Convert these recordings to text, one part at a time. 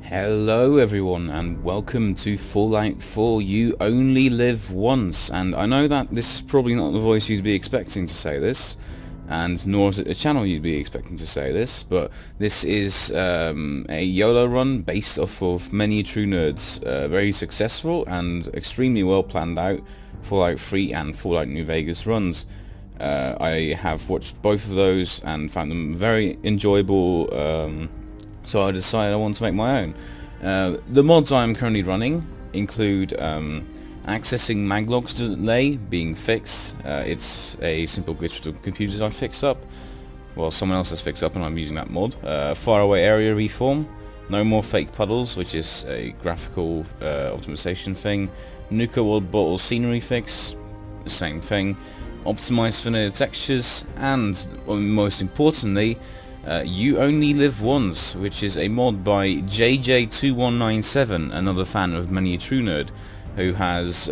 Hello everyone and welcome to Fallout 4 You Only Live Once. And I know that this is probably not the voice you'd be expecting to say this, and nor is it a channel you'd be expecting to say this, but this is a YOLO run based off of Many True Nerds. Very successful and extremely well planned out Fallout 3 and Fallout New Vegas runs. I have watched both of those and found them very enjoyable, so I decided I want to make my own. The mods I'm currently running include accessing maglogs delay being fixed. It's a simple glitch with the computers I fixed up. Well, someone else has fixed up and I'm using that mod. Faraway area reform. No more fake puddles, which is a graphical optimization thing. Nuka-World bottle scenery fix. The same thing. Optimized vanilla textures. And most importantly, You Only Live Once, which is a mod by JJ2197, another fan of Many a True Nerd, who has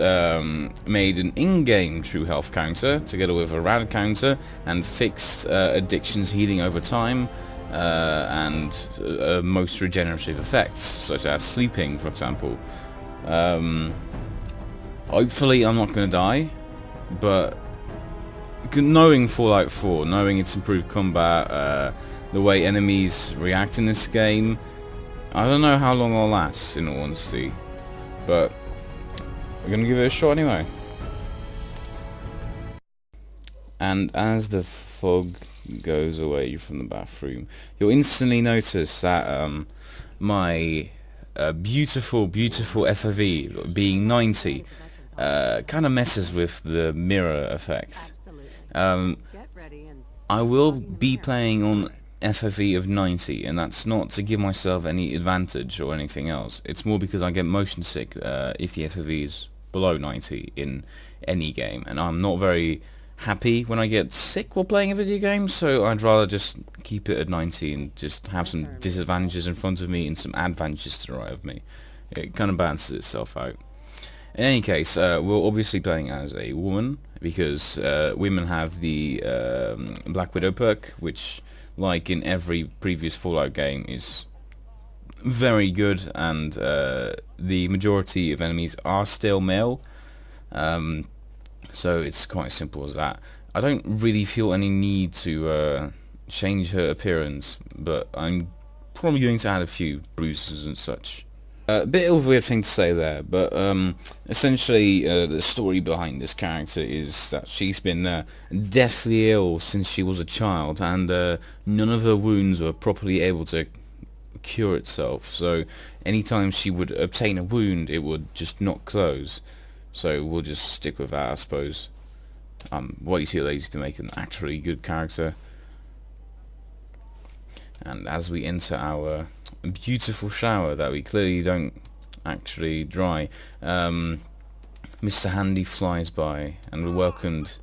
made an in-game true health counter together with a rad counter and fixed addictions healing over time and most regenerative effects, such as sleeping, for example. Hopefully I'm not going to die, but knowing Fallout 4, knowing its improved combat, the way enemies react in this game, I don't know how long I'll last, in all honesty, but we're gonna give it a shot anyway. And as the fog goes away from the bathroom, you'll instantly notice that my beautiful FOV being 90 kind of messes with the mirror effect. I will be playing on FOV of 90, and that's not to give myself any advantage or anything else. It's more because I get motion sick if the FOV is below 90 in any game, and I'm not very happy when I get sick while playing a video game, so I'd rather just keep it at 90 and just have some disadvantages in front of me and some advantages to the right of me. It kind of balances itself out. In any case, we're obviously playing as a woman, because women have the Black Widow perk, which, like in every previous Fallout game, is very good, and the majority of enemies are still male, so it's quite as simple as that. I don't really feel any need to change her appearance, but I'm probably going to add a few bruises and such. A bit of a weird thing to say there, but essentially the story behind this character is that she's been deathly ill since she was a child, and none of her wounds were properly able to cure itself, so anytime she would obtain a wound it would just not close. So we'll just stick with that, I suppose. Way too lazy to make an actually good character. And as we enter our beautiful shower that we clearly don't actually dry, Mr. Handy flies by, and we're welcomed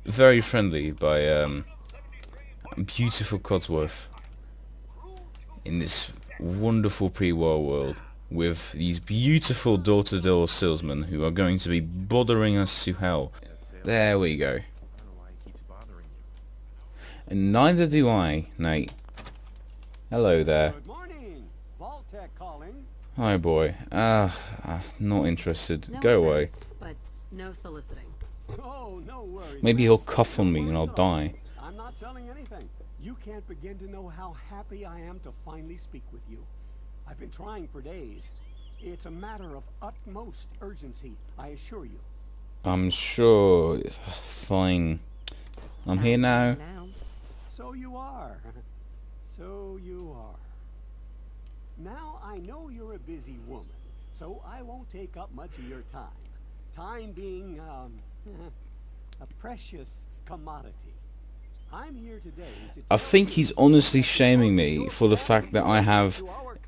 very friendly by beautiful Codsworth in this wonderful pre-war world with these beautiful door-to-door salesmen who are going to be bothering us to hell. There we go. And neither do I, Nate. Hello there. Good morning. Vault-Tec calling. Hi, boy. Not interested. No Go away. offense, but no soliciting. Oh, no worries. Maybe he'll cough on me and I'll die. I'm not selling anything. You can't begin to know how happy I am to finally speak with you. I've been trying for days. It's a matter of utmost urgency, I assure you. I'm sure. Fine. I'm here now. So you are. So you are. Now I know you're a busy woman, so I won't take up much of your time. Time being a precious commodity. I'm here today to I think he's honestly shaming me for the fact that I have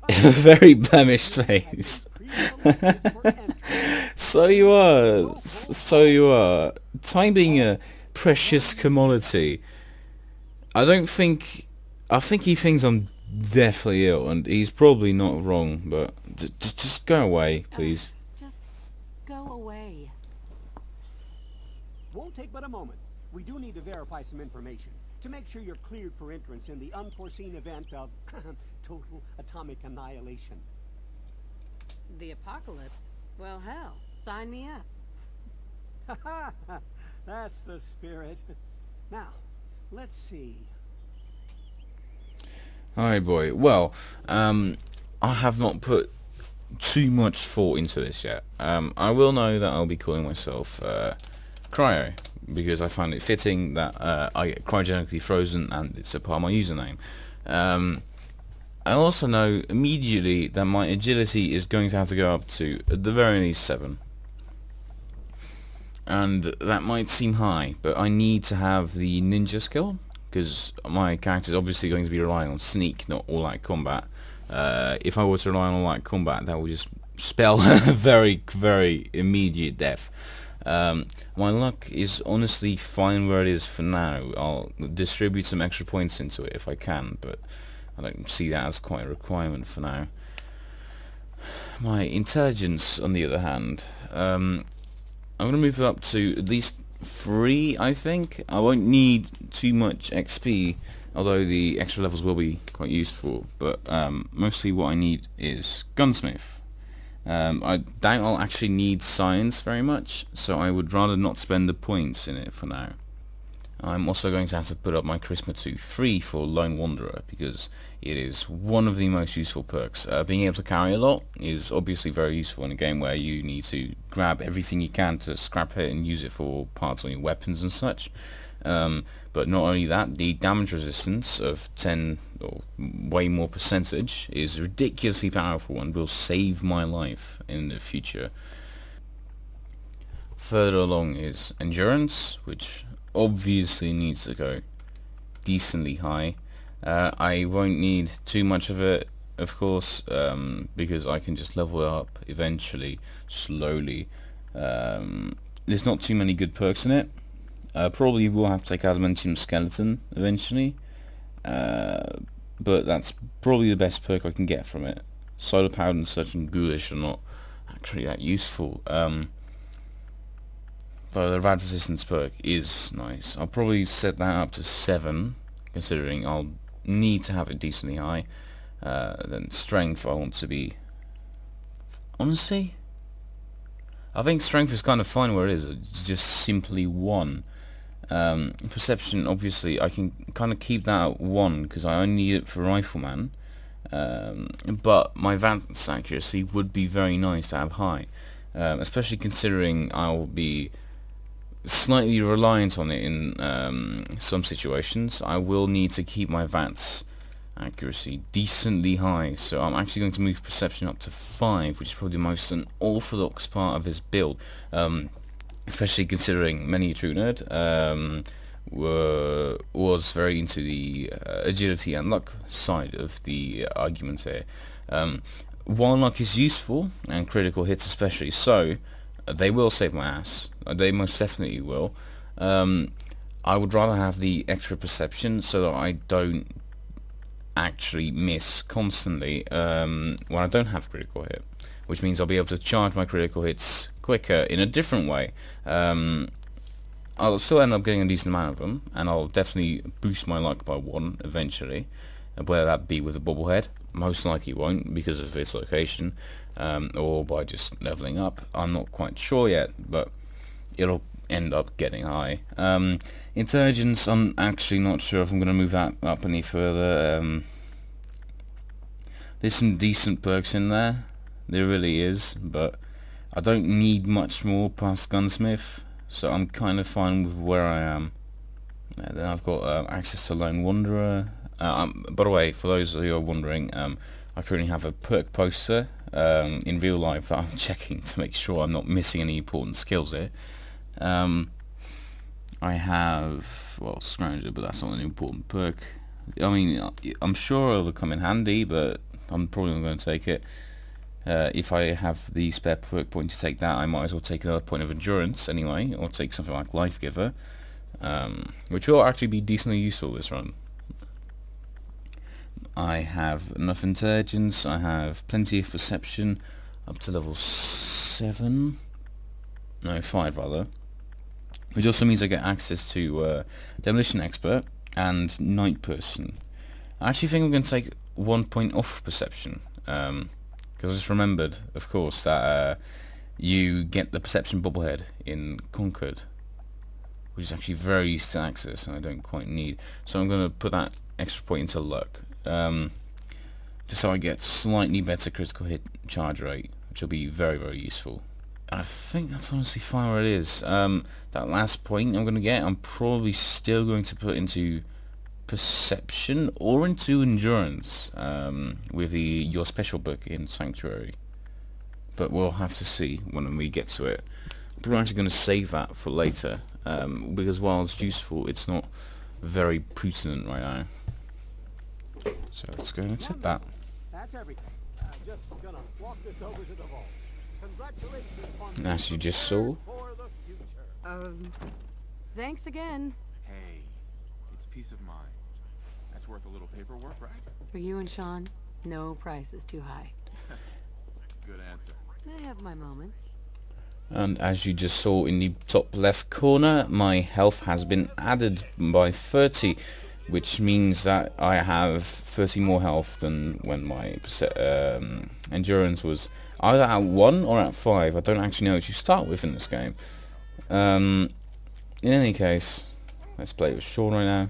a very blemished face. So you are. So you are. Time being a precious commodity. I think he thinks I'm deathly ill, and he's probably not wrong, but just go away, please. Just go away. Won't take but a moment. We do need to verify some information. to make sure you're cleared for entrance in the unforeseen event of total atomic annihilation. The apocalypse? Well, hell, sign me up. That's the spirit. Now, let's see. Alright boy, well, I have not put too much thought into this yet. I will know that I'll be calling myself Cryo, because I find it fitting that I get cryogenically frozen and it's a part of my username. I also know immediately that my agility is going to have to go up to, at the very least, 7. And that might seem high, but I need to have the ninja skill, because my character is obviously going to be relying on sneak, not all-out combat. If I were to rely on all-out combat, that would just spell very, very immediate death. My luck is honestly fine where it is for now. I'll distribute some extra points into it if I can, but I don't see that as quite a requirement for now. My intelligence, on the other hand, I'm going to move it up to at least 3, I think. I won't need too much XP, although the extra levels will be quite useful, but mostly what I need is gunsmith. I doubt I'll actually need science very much, so I would rather not spend the points in it for now. I'm also going to have to put up my charisma to 3 for Lone Wanderer, because it is one of the most useful perks. Being able to carry a lot is obviously very useful in a game where you need to grab everything you can to scrap it and use it for parts on your weapons and such. But not only that, the damage resistance of 10 or way more percentage is ridiculously powerful and will save my life in the future. Further along is endurance, which obviously needs to go decently high. I won't need too much of it, of course, because I can just level it up eventually, slowly. There's not too many good perks in it. Probably will have to take Adamantium Skeleton eventually, but that's probably the best perk I can get from it. Solar Powered and such and Ghoulish are not actually that useful. Though the Rad Resistance perk is nice. I'll probably set that up to 7, considering I'll need to have it decently high. Then Strength I want to be... Honestly, I think Strength is kind of fine where it is. It's just simply 1. Perception, obviously, I can kind of keep that at 1, because I only need it for Rifleman. But my advanced accuracy would be very nice to have high. Especially considering I'll be slightly reliant on it in some situations. I will need to keep my VATS accuracy decently high, so I'm actually going to move perception up to 5, which is probably the most unorthodox part of this build, especially considering many a true nerd was very into the agility and luck side of the argument here. While luck is useful, and critical hits especially so, they will save my ass. They most definitely will. I would rather have the extra perception so that I don't actually miss constantly when I don't have critical hit, which means I'll be able to charge my critical hits quicker in a different way. I'll still end up getting a decent amount of them, and I'll definitely boost my luck by 1 eventually, whether that be with a bobblehead. Most likely won't because of its location, or by just leveling up. I'm not quite sure yet, but it'll end up getting high. Intelligence, I'm actually not sure if I'm going to move that up any further. There's some decent perks in there, there really is, but I don't need much more past Gunsmith, so I'm kind of fine with where I am. Then I've got access to Lone Wanderer. By the way, for those who are wondering, I currently have a perk poster in real life that I'm checking to make sure I'm not missing any important skills here. I have, well, Scrounger, but that's not an important perk. I mean, I'm sure it'll come in handy, but I'm probably not going to take it. If I have the spare perk point to take that, I might as well take another point of endurance anyway, or take something like Life Giver, which will actually be decently useful this run. I have enough intelligence, I have plenty of perception, up to level 7, no 5 rather, which also means I get access to Demolition Expert, and night person. I actually think I'm going to take 1 point off perception, because I just remembered, of course, that you get the perception bobblehead in Conquered, which is actually very easy to access and I don't quite need. So I'm going to put that extra point into luck, just so I get slightly better critical hit charge rate, which will be very, very useful. I think that's honestly fine where it is. That last point I'm going to get, I'm probably still going to put into perception or into endurance, with your special book in Sanctuary. But we'll have to see when we get to it. We're actually going to save that for later, because while it's useful, it's not very pertinent right now. So let's go and accept that. That's everything. Just gonna walk this over to the vault. Congratulations on As you just saw. for the future. Thanks again. Hey, it's peace of mind. That's worth a little paperwork, right? For you and Sean, no price is too high. Good answer. I have my moments. And as you just saw in the top left corner, my health has been added by 30, which means that I have 30 more health than when my endurance was either at 1 or at 5. I don't actually know what you start with in this game. In any case, let's play with Sean right now.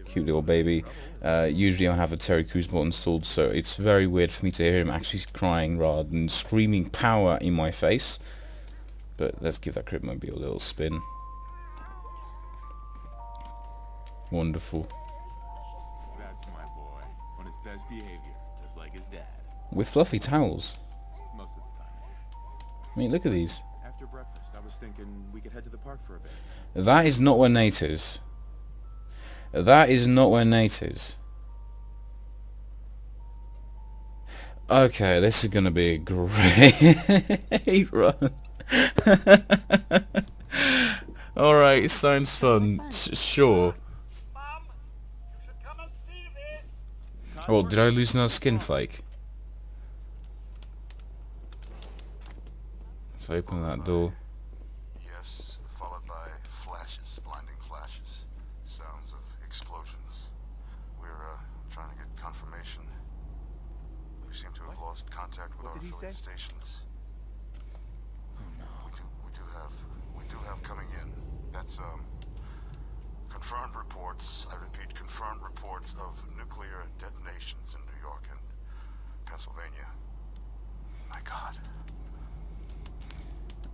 Cute little baby. Usually I have a Terry Crews bot installed, so it's very weird for me to hear him actually crying rather than screaming power in my face. But let's give that Cryptmobile a little spin. Wonderful. That's my boy. On his best behavior, just like his dad. With fluffy towels. Most of the time. I mean, look at these. After breakfast, I was thinking we could head to the park for a bit. That is not where Nate is. That is not where Nate is. Okay, this is gonna be a great run. Alright, it sounds fun. Sure. Mom, you should come and see this. Oh, did I lose another skin flake? Let's open that door. Yes, followed by flashes, blinding flashes, sounds of explosions. We're trying to get confirmation. We seem to have lost contact with our did he affiliate say? stations. We do have coming in. That's confirmed reports. I repeat, confirmed reports of nuclear detonations in New York and Pennsylvania. My God.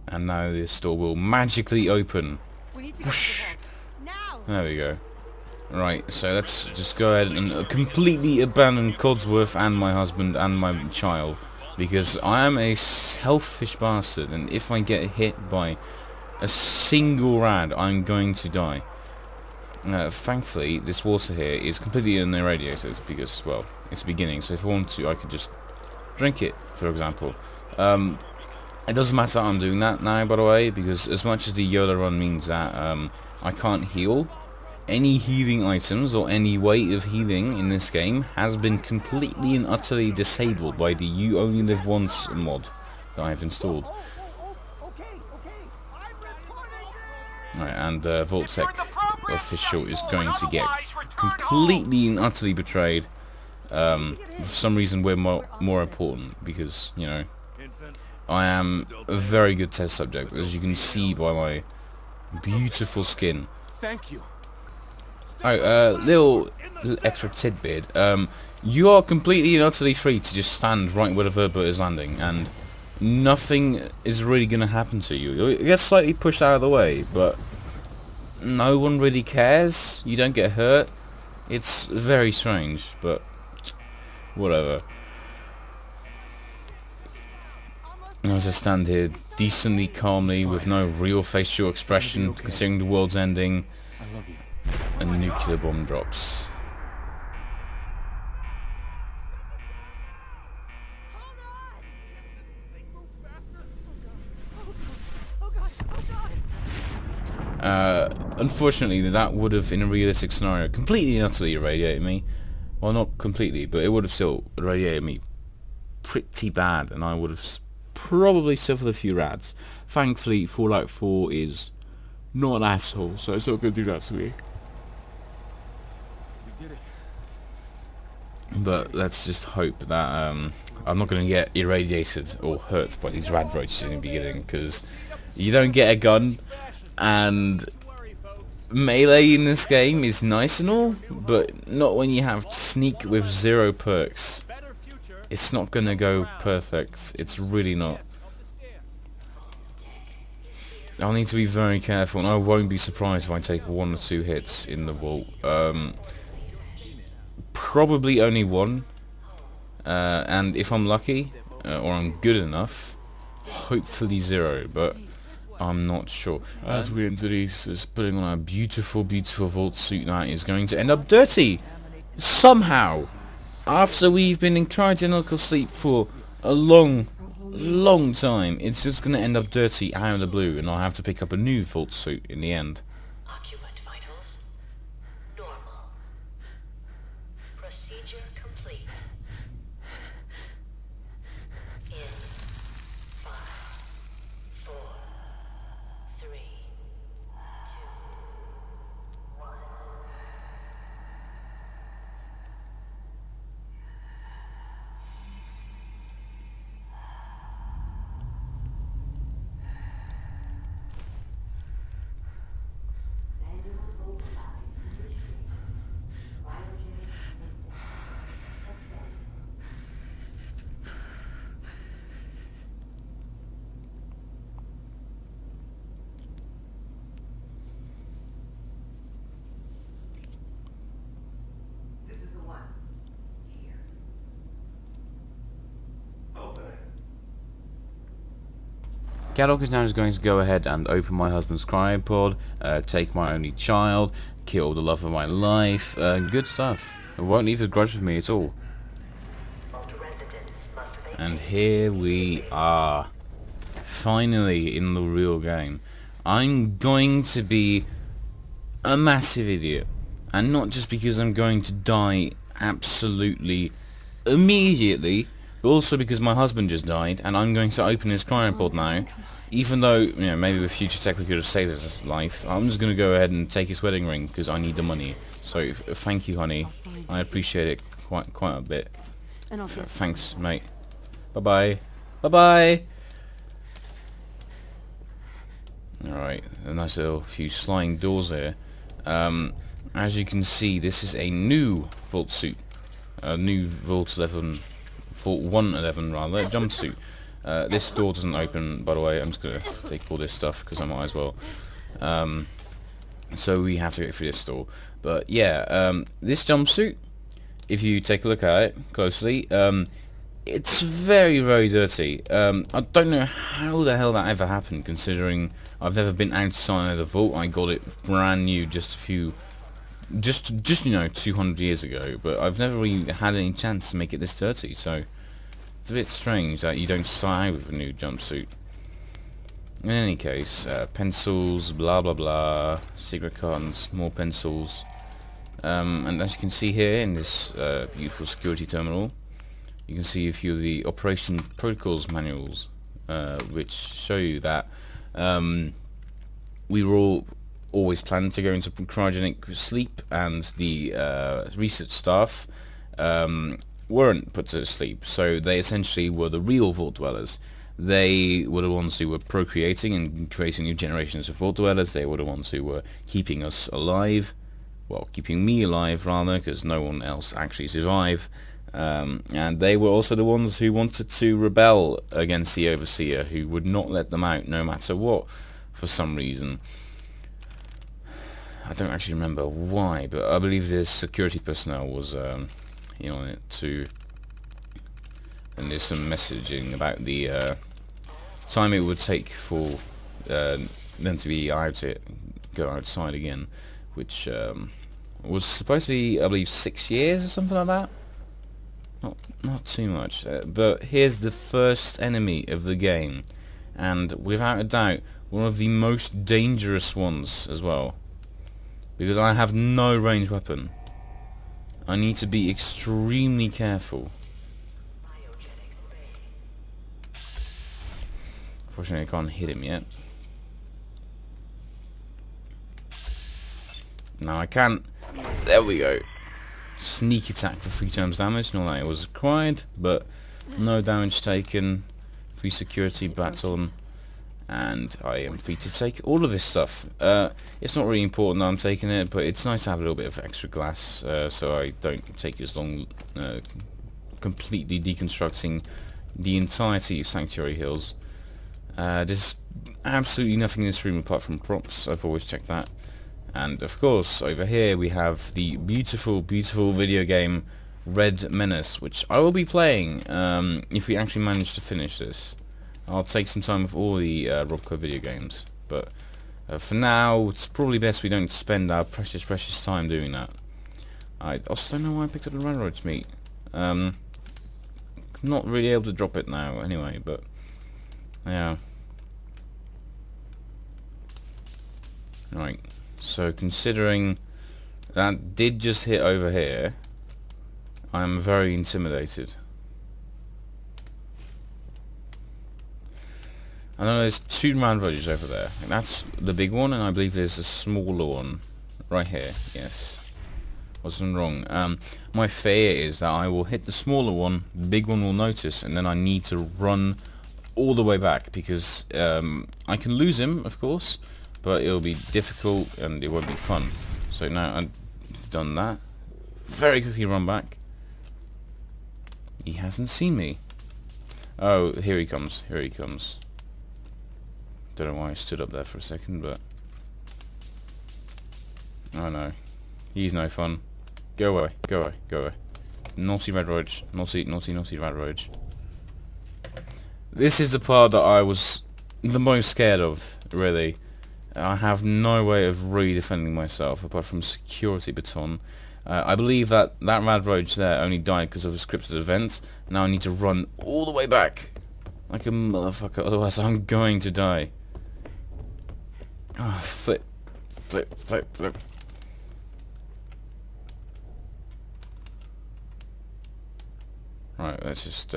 And now this door will magically open. We need to get to the vault. Now! There we go. Right, so let's just go ahead and completely abandon Codsworth and my husband and my child. Because I am a selfish bastard, and if I get hit by a single rad, I'm going to die. Thankfully, this water here is completely irradiated because, well, it's the beginning, so if I want to, I could just drink it, for example. It doesn't matter I'm doing that now, by the way, because as much as the YOLO run means that I can't heal, any healing items or any way of healing in this game has been completely and utterly disabled by the You Only Live Once mod that I've installed. Okay. I'm recording. Right, and Vault-Tec official is going to get completely and utterly betrayed. For some reason we're more important because, you know, I am a very good test subject, as you can see by my beautiful skin. Thank you. Oh, little extra tidbit. You are completely and utterly free to just stand right where the vertibird is landing, and nothing is really going to happen to you. You'll get slightly pushed out of the way, but no one really cares. You don't get hurt. It's very strange, but whatever. As I stand here decently calmly with no real facial expression, considering the world's ending, I love you. a nuclear bomb drops. Unfortunately, that would have, in a realistic scenario, completely and utterly irradiated me. Well, not completely, but it would have still irradiated me pretty bad, and I would have probably suffered a few rads. Thankfully, Fallout 4 is not an asshole, so it's not going to do that to me. But let's just hope that I'm not going to get irradiated or hurt by these Radroaches in the beginning, because you don't get a gun, and melee in this game is nice and all, but not when you have sneak with 0 perks. It's not going to go perfect. It's really not. I'll need to be very careful, and I won't be surprised if I take 1 or 2 hits in the vault. Probably only 1, and if I'm lucky, or I'm good enough, hopefully 0, but I'm not sure. As we enter these, just putting on a beautiful, beautiful vault suit that is going to end up dirty! Somehow! After we've been in cryogenical sleep for a long time, it's just going to end up dirty out of the blue, and I'll have to pick up a new vault suit in the end. Occupant vitals normal. Procedure complete. In 5, 4, 3, 2, 1. Gadok is now just going to go ahead and open my husband's cryopod, take my only child, kill the love of my life, good stuff. It won't leave a grudge with me at all. And here we are, finally in the real game. I'm going to be a massive idiot, and not just because I'm going to die absolutely immediately, but also because my husband just died, and I'm going to open his cryopod now. Even though, you know, maybe with future tech we could have saved his life, I'm just going to go ahead and take his wedding ring, because I need the money. So, thank you, honey. I appreciate it quite a bit. Thanks, mate. Bye-bye. Bye-bye! Alright, a nice little few sliding doors here. As you can see, this is a new Vault suit. A new Vault 11... Vault 111 rather, jumpsuit. This door doesn't open, by the way. I'm just going to take all this stuff because I might as well. So we have to go through this door. But yeah, this jumpsuit, if you take a look at it closely, it's very, very dirty. I don't know how the hell that ever happened, considering I've never been outside of the vault. I got it brand new just you know, 200 years ago, but I've never really had any chance to make it this dirty, so it's a bit strange that you don't start out with a new jumpsuit. In any case, pencils, blah blah blah, secret cartons, more pencils, and as you can see here in this beautiful security terminal, you can see a few of the operation protocols manuals, which show you that we were all always planned to go into cryogenic sleep, and the research staff weren't put to sleep, so they essentially were the real vault dwellers. They were the ones who were procreating and creating new generations of vault dwellers. They were the ones who were keeping us alive, well, keeping me alive rather, because no one else actually survived, and they were also the ones who wanted to rebel against the Overseer, who would not let them out no matter what, for some reason. I don't actually remember why, but I believe the security personnel was on it too. And there's some messaging about the time it would take for them to be go outside again, which was supposed to be, I believe, 6 years or something like that. Not too much, but here's the first enemy of the game, and without a doubt, one of the most dangerous ones as well. Because I have no ranged weapon. I need to be extremely careful. Unfortunately, I can't hit him yet. Now I can. There we go. sneak attack for 3 times damage, not that it was required, but no damage taken, free security baton, and I am free to take all of this stuff. It's not really important that I'm taking it, but it's nice to have a little bit of extra glass, so I don't take as long completely deconstructing the entirety of Sanctuary Hills. There's absolutely nothing in this room apart from props. I've always checked that. And of course, over here we have the beautiful, beautiful video game Red Menace, which I will be playing if we actually manage to finish this. I'll take some time with all the Robco video games, but for now, it's probably best we don't spend our precious, precious time doing that. I also don't know why I picked up the Radroach meat. Not really able to drop it now, anyway, but yeah. Right. So considering that did just hit over here, I'm very intimidated. I know there's 2 Radroaches over there. And that's the big one, and I believe there's a smaller one right here. Yes. Wasn't wrong. My fear is that I will hit the smaller one, the big one will notice, and then I need to run all the way back, because I can lose him, of course, but it'll be difficult and it won't be fun. So now I've done that, very quickly run back. He hasn't seen me. Oh, here he comes, here he comes. Don't know why I stood up there for a second, but oh no, he's no fun. Go away, go away, go away. Naughty Radroach, naughty, naughty, naughty Radroach. This is the part that I was the most scared of, really. I have no way of really defending myself apart from security baton. I believe that Radroach there only died because of a scripted event. Now I need to run all the way back like a motherfucker, otherwise I'm going to die. Oh, flip, flip, flip, flip. Right, let's just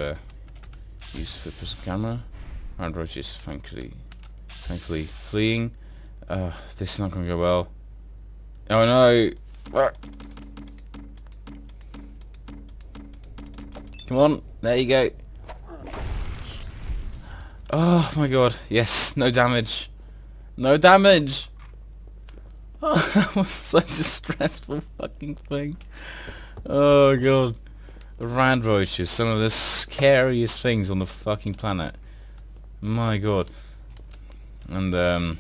use the first-person camera. Radroach is thankfully fleeing. This is not going to go well. Oh no! Come on, there you go. Oh my god, yes, no damage. No damage! Oh, that was such a stressful fucking thing. Oh god. Radroaches, some of the scariest things on the fucking planet. My god. And that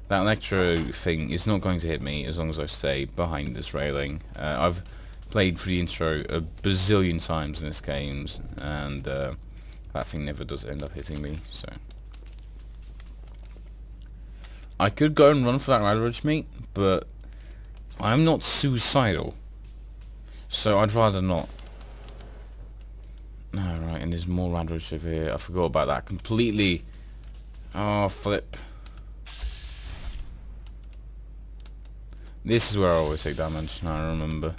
electro thing is not going to hit me as long as I stay behind this railing. I've played through the intro a bazillion times in this game, and that thing never does end up hitting me, so. I could go and run for that Radroach meat, but I'm not suicidal, so I'd rather not. Right, and there's more Radroach over here. I forgot about that completely. Oh, flip. This is where I always take damage, now I remember.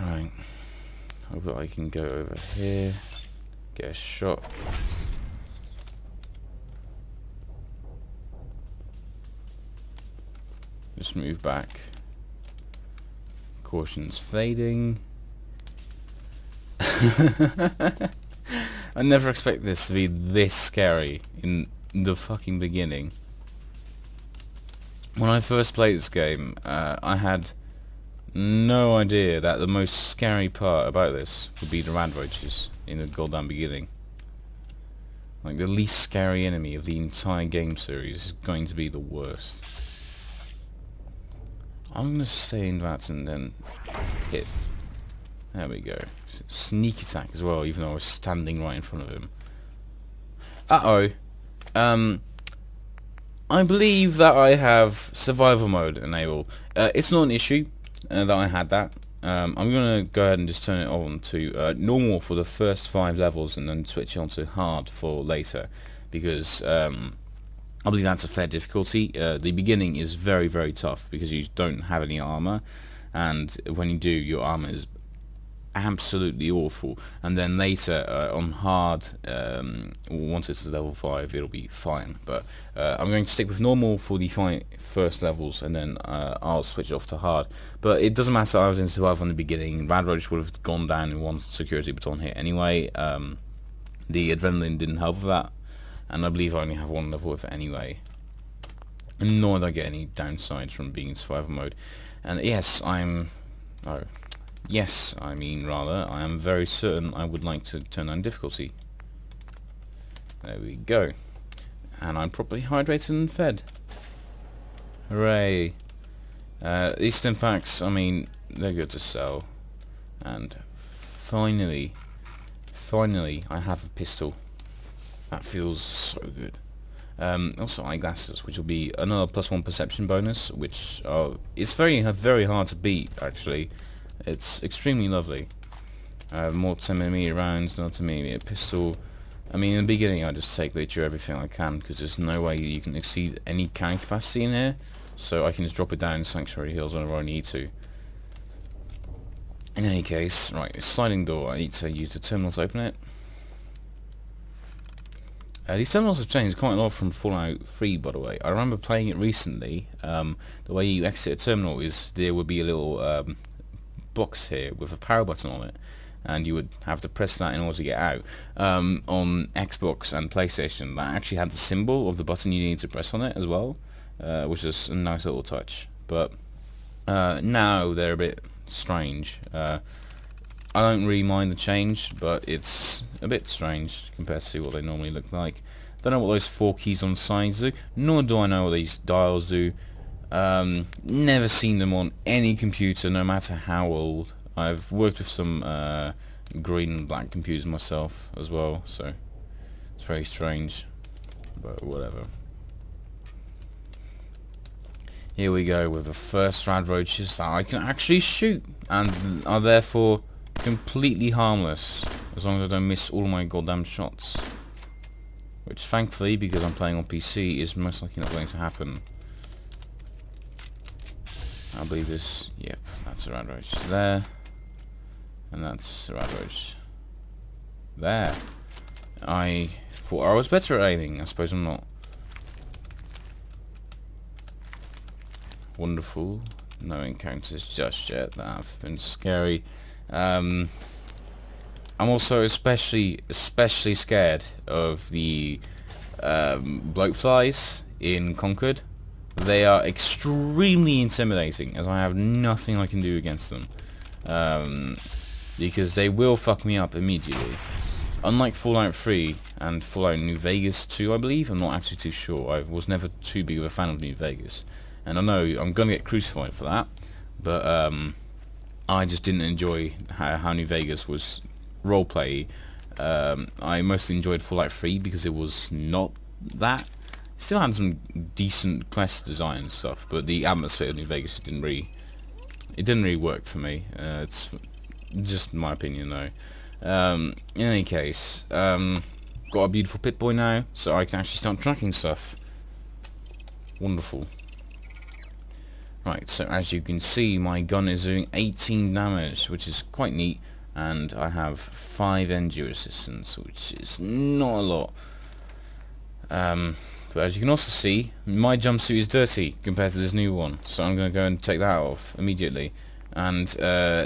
Right. Hope that I can go over here. Get a shot. Just move back. Caution's fading. I never expect this to be this scary in the fucking beginning. When I first played this game, I had no idea that the most scary part about this would be the Radroaches in the goddamn beginning. Like, the least scary enemy of the entire game series is going to be the worst. I'm gonna stay in that and then hit. There we go. Sneak attack as well, even though I was standing right in front of him. I believe that I have survival mode enabled. It's not an issue that I had that. I'm gonna go ahead and just turn it on to normal for the first 5 levels and then switch it on to hard for later, because I believe that's a fair difficulty. The beginning is very, very tough because you don't have any armor, and when you do, your armor is absolutely awful, and then later on hard, once it's level 5, it'll be fine. But I'm going to stick with normal for the first levels, and then I'll switch it off to hard. But it doesn't matter, I was in survival from the beginning. Radroach would have gone down in one security baton hit anyway. The adrenaline didn't help with that, and I believe I only have one level with it anyway. Nor did I get any downsides from being in survival mode. And yes, I am very certain I would like to turn on difficulty. There we go. And I'm properly hydrated and fed. Hooray. These stim packs, I mean, they're good to sell. And finally, I have a pistol. That feels so good. Also eyeglasses, which will be another +1 perception bonus, which it's very hard to beat, actually. It's extremely lovely. More 10mm rounds, another 10mm pistol. I mean, in the beginning I just take literally everything I can, because there's no way you can exceed any carrying capacity in here, so I can just drop it down in Sanctuary Hills whenever I need to. In any case, right, it's sliding door. I need to use the terminal to open it. These terminals have changed quite a lot from Fallout 3, by the way. I remember playing it recently. The way you exit a terminal is there would be a little box here with a power button on it, and you would have to press that in order to get out. On Xbox and PlayStation, that actually had the symbol of the button you need to press on it as well, which is a nice little touch. But now they're a bit strange. I don't really mind the change, but it's a bit strange compared to what they normally look like. Don't know what those 4 keys on the sides do, nor do I know what these dials do. Never seen them on any computer, no matter how old. I've worked with some green and black computers myself as well, so it's very strange, but whatever. Here we go with the first Radroaches that I can actually shoot, and are therefore completely harmless as long as I don't miss all my goddamn shots, which thankfully, because I'm playing on PC, is most likely not going to happen. I believe this, yep, that's a Radroach there, and that's a Radroach there. I thought I was better at aiming, I suppose I'm not. Wonderful, no encounters just yet that have been scary. I'm also especially scared of the bloatflies in Conquered. They are extremely intimidating, as I have nothing I can do against them, because they will fuck me up immediately. Unlike Fallout 3 and Fallout New Vegas 2, I believe, I'm not actually too sure. I was never too big of a fan of New Vegas, and I know I'm gonna get crucified for that, but I just didn't enjoy how New Vegas was roleplay. I mostly enjoyed Fallout 3 because it was not that. It still had some decent quest design and stuff, but the atmosphere of New Vegas didn't really work for me. It's just my opinion though. In any case, got a beautiful Pip-Boy now, so I can actually start tracking stuff. Wonderful. Right, so as you can see, my gun is doing 18 damage, which is quite neat, and I have 5 NG resistance, which is not a lot. But as you can also see, my jumpsuit is dirty compared to this new one, so I'm going to go and take that off immediately. And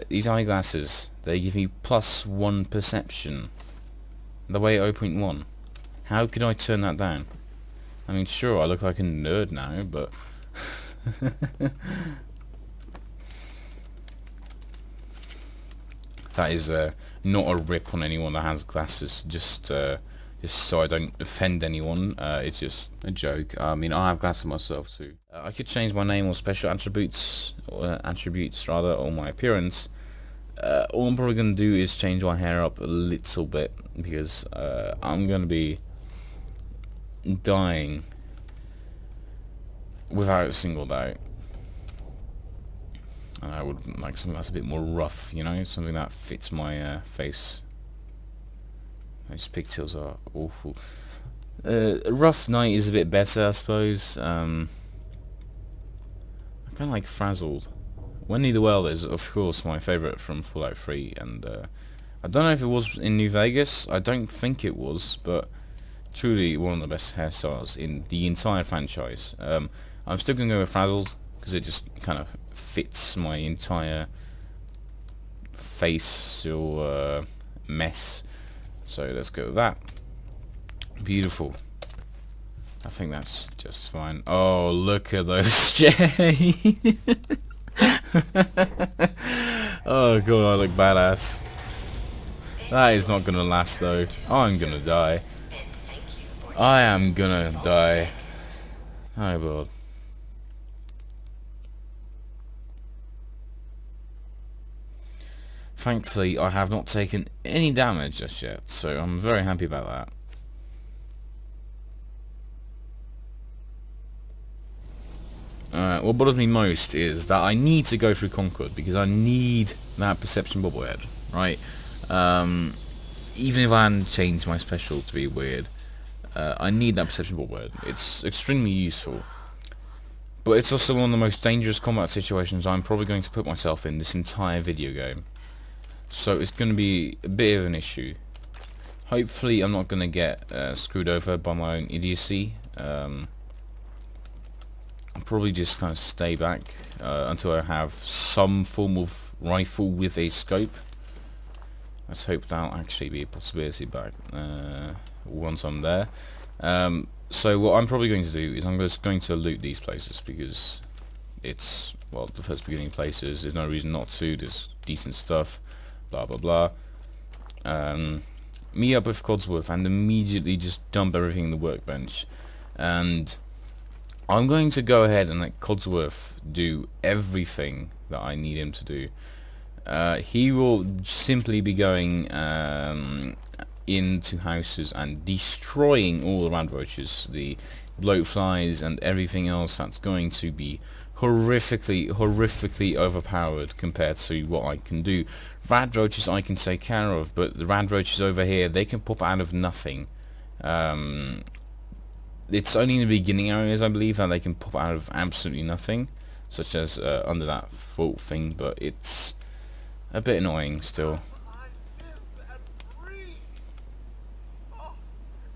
these eyeglasses, they give me +1 perception. The way at 0.1. How could I turn that down? I mean, sure, I look like a nerd now, but that is not a rip on anyone that has glasses, just so I don't offend anyone. It's just a joke. I mean, I have glasses myself too. I could change my name or special attributes, rather, or my appearance. All I'm probably going to do is change my hair up a little bit, because I'm going to be dying without a single doubt. And I would like something that's a bit more rough, you know, something that fits my face. Those pigtails are awful. A rough night is a bit better, I suppose. I kind of like frazzled, When the World is, of course, my favourite from Fallout 3, and I don't know if it was in New Vegas. I don't think it was, but truly one of the best hairstyles in the entire franchise. I'm still going to go with Frazzled, because it just kind of fits my entire face or mess. So let's go with that. Beautiful. I think that's just fine. Oh, look at those Jay. Oh god, I look badass. That is not gonna last though. I'm gonna die. I am gonna die. Oh god. Thankfully, I have not taken any damage just yet, so I'm very happy about that. What bothers me most is that I need to go through Concord because I need that perception bobblehead, right? Even if I hadn't changed my special to be weird, I need that perception bobblehead. It's extremely useful. But it's also one of the most dangerous combat situations I'm probably going to put myself in this entire video game. So it's going to be a bit of an issue. Hopefully I'm not going to get screwed over by my own idiocy. I'll probably just kind of stay back until I have some form of rifle with a scope. Let's hope that'll actually be a possibility back once I'm there. So what I'm probably going to do is I'm just going to loot these places because it's, well, the first beginning places. There's no reason not to. There's decent stuff. Blah blah blah. Meet up with Codsworth and immediately just dump everything in the workbench. And I'm going to go ahead and let Codsworth do everything that I need him to do. He will simply be going into houses and destroying all the Radroaches, the bloatflies and everything else that's going to be horrifically overpowered compared to what I can do. Radroaches I can take care of, but the Radroaches over here, they can pop out of nothing. It's only in the beginning areas, I believe, that they can pop out of absolutely nothing, such as under that fault thing, but it's a bit annoying still. I live and breathe. Oh,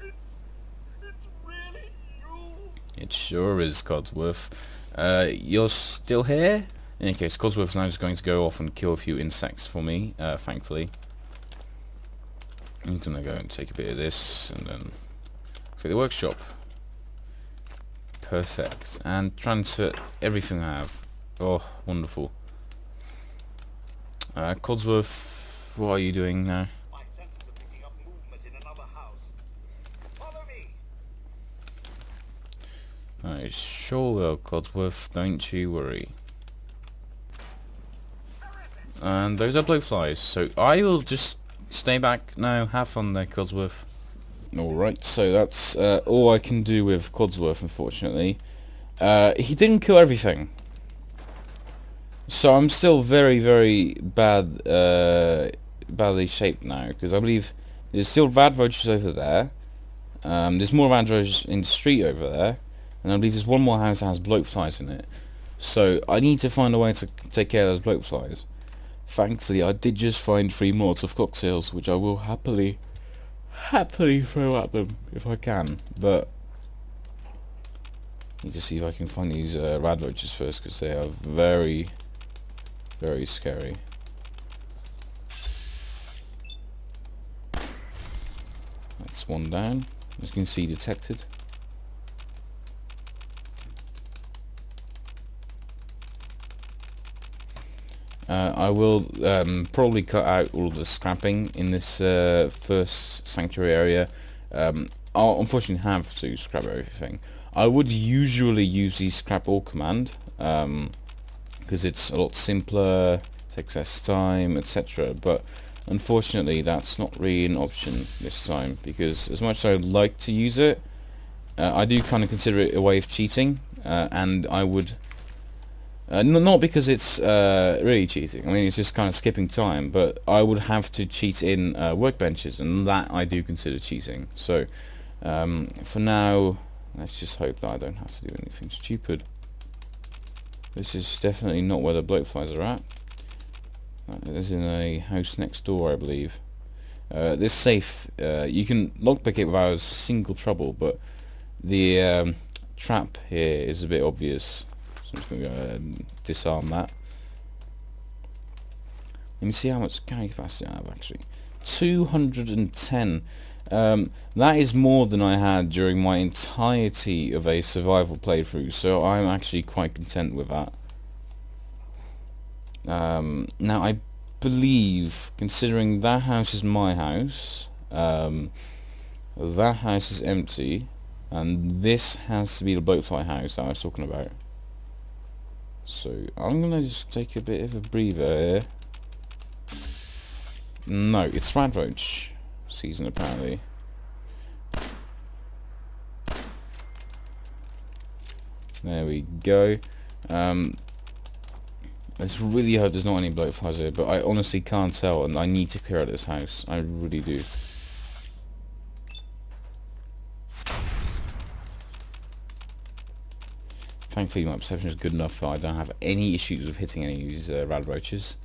it's really you. It sure is, Codsworth. You're still here? In any case, Codsworth's now just going to go off and kill a few insects for me, thankfully. I'm gonna go and take a bit of this, and then for the workshop. Perfect. And transfer everything I have. Oh, wonderful. Codsworth, what are you doing now? My senses are picking up movement in another house. Follow me. I sure will, Codsworth, don't you worry. And those are blowflies, so I will just stay back now. Have fun there, Codsworth. Alright, so that's all I can do with Codsworth, unfortunately. He didn't kill everything. So I'm still very badly shaped now, because I believe there's still Radroaches over there. There's more Radroaches in the street over there. And I believe there's one more house that has bloatflies in it. So I need to find a way to take care of those bloatflies. Thankfully, I did just find 3 Molotov cocktails, which I will happily throw at them if I can. But I need to see if I can find these Radroaches first, because they are very scary. That's one down. As you can see, detected. I will probably cut out all the scrapping in this first sanctuary area. I'll unfortunately have to scrap everything. I would usually use the scrap all command because it's a lot simpler, takes less time, etc. But unfortunately that's not really an option this time, because as much as I'd like to use it, I do kind of consider it a way of cheating, and I would not because it's really cheating. I mean, it's just kind of skipping time, but I would have to cheat in workbenches, and that I do consider cheating. So for now, let's just hope that I don't have to do anything stupid. This is definitely not where the bloatflies are at. It is in a house next door, I believe. This safe, you can lockpick it without a single trouble, but the trap here is a bit obvious. So I'm just going to go ahead and disarm that. Let me see how much carry capacity I have actually. 210. That is more than I had during my entirety of a survival playthrough, so I'm actually quite content with that. Now I believe, considering that house is my house, that house is empty, and this has to be the bloatfly house that I was talking about. So I'm gonna just take a bit of a breather here. No, it's Radroach season apparently. There we go. I just really hope there's not any bloatflies here, but I honestly can't tell, and I need to clear out this house. I really do. Thankfully my perception is good enough that I don't have any issues with hitting any of these Radroaches.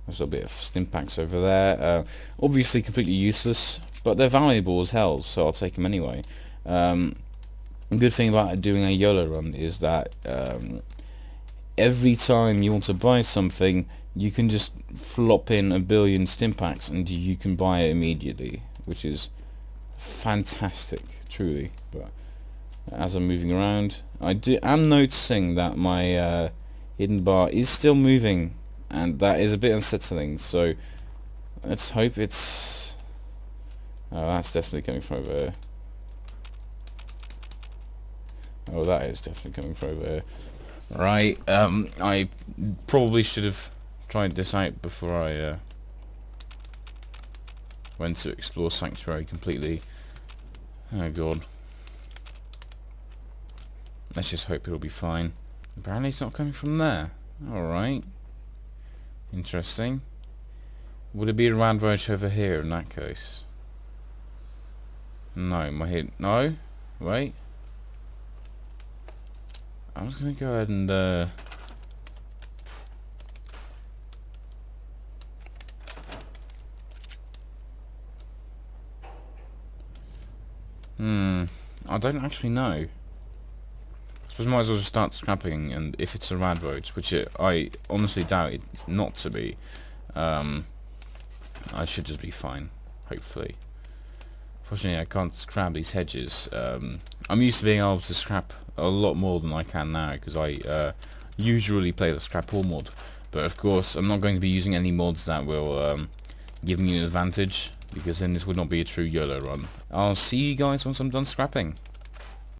There's a bit of stimpaks over there. Obviously completely useless, but they're valuable as hell, so I'll take them anyway. The good thing about doing a YOLO run is that every time you want to buy something, you can just flop in a billion stimpaks and you can buy it immediately, which is fantastic, truly. But as I'm moving around, I'm noticing that my hidden bar is still moving, and that is a bit unsettling, so let's hope it's... Oh, that's definitely coming from over here. Oh, that is definitely coming from over here. Right, I probably should have tried this out before I went to explore Sanctuary completely. Oh god. Let's just hope it'll be fine. Apparently it's not coming from there. Alright. Interesting. Would it be a Radroach over here in that case? No, my hit... No? Wait. I'm just gonna go ahead and I don't actually know. I suppose I might as well just start scrapping, and if it's a Radroach, which I honestly doubt it not to be, I should just be fine, hopefully. Fortunately, I can't scrap these hedges. I'm used to being able to scrap a lot more than I can now, because I usually play the scrap all mod. But of course, I'm not going to be using any mods that will give me an advantage, because then this would not be a true YOLO run. I'll see you guys once I'm done scrapping.